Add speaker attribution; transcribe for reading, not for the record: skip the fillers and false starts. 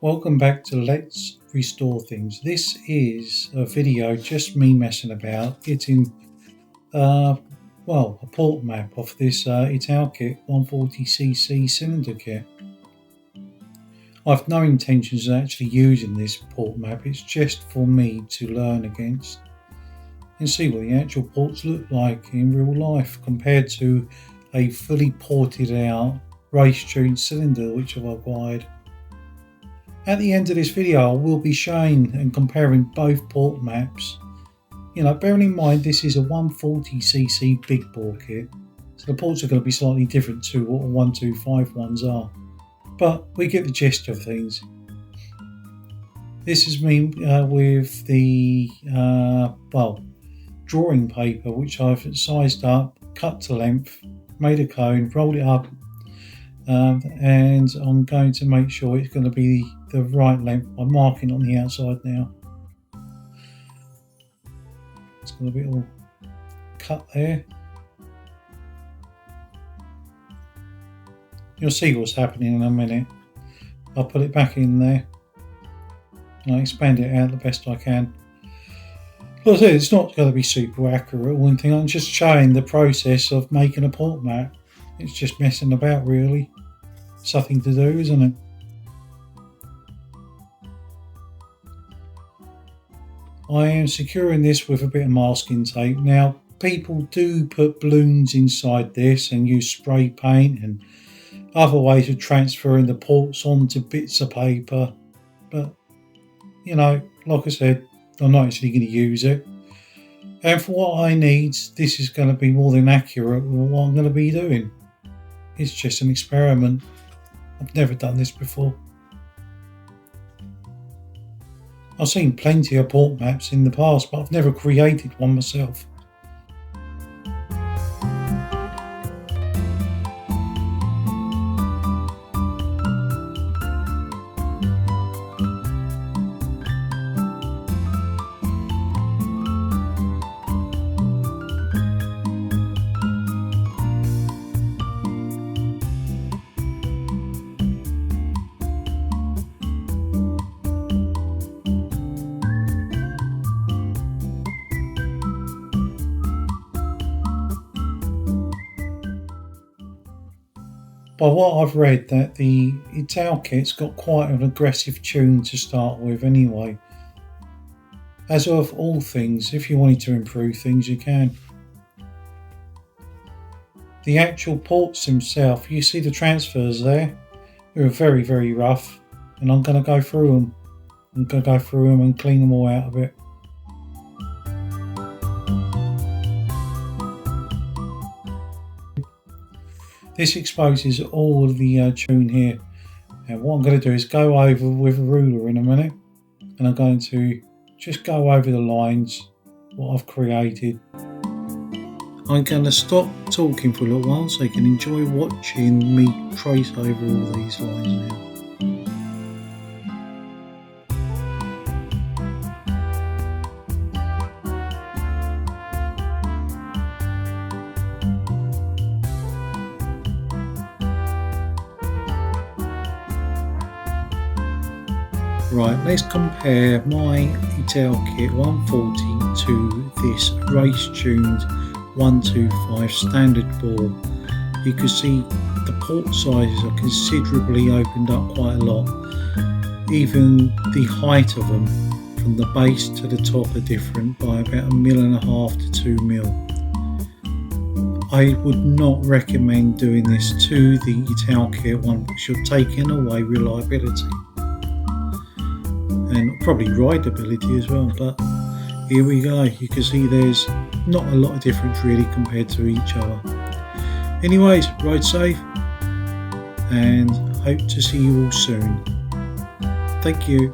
Speaker 1: Welcome back to Let's Restore Things. This is a video just me messing about getting a port map off this Italkit 140cc cylinder kit. I've no intentions of actually using this port map, it's just for me to learn against and see what the actual ports look like in real life compared to a fully ported out race-tuned cylinder which I've acquired. At the end of this video I will be showing and comparing both port maps. Bearing in mind this is a 140cc big bore kit, so the ports are going to be slightly different to what a 125 ones are, but we get the gist of things. This is me with the drawing paper which I've sized up, cut to length, made a cone, rolled it up, and I'm going to make sure it's going to be the right length by marking on the outside now. It's going to be all cut there. You'll see what's happening in a minute. I'll put it back in there and I'll expand it out the best I can. Like I said, it's not going to be super accurate or anything. I'm just showing the process of making a port map. It's just messing about really. Something to do, isn't it? I am securing this with a bit of masking tape. Now, people do put balloons inside this and use spray paint and other ways of transferring the ports onto bits of paper. But, like I said, I'm not actually going to use it. And for what I need, this is going to be more than accurate with what I'm going to be doing. It's just an experiment. I've never done this before. I've seen plenty of port maps in the past, but I've never created one myself. By what I've read, that the Italkit's got quite an aggressive tune to start with anyway. As of all things, if you wanted to improve things, you can. The actual ports themselves, you see the transfers there? They're very, very rough, and I'm going to go through them. I'm going to go through them and clean them all out a bit. This exposes all of the tune here, and what I'm going to do is go over with a ruler in a minute, and I'm going to just go over the lines what I've created. I'm going to stop talking for a little while so you can enjoy watching me trace over all these lines now. Right, let's compare my Italkit 140 to this race-tuned 125 standard bore. You can see the port sizes are considerably opened up quite a lot. Even the height of them from the base to the top are different by about 1.5 mm to 2 mm. I would not recommend doing this to the Italkit one because you're taking away reliability. And probably rideability as well, but here we go. You can see there's not a lot of difference really compared to each other. Anyways, ride safe and hope to see you all soon. Thank you.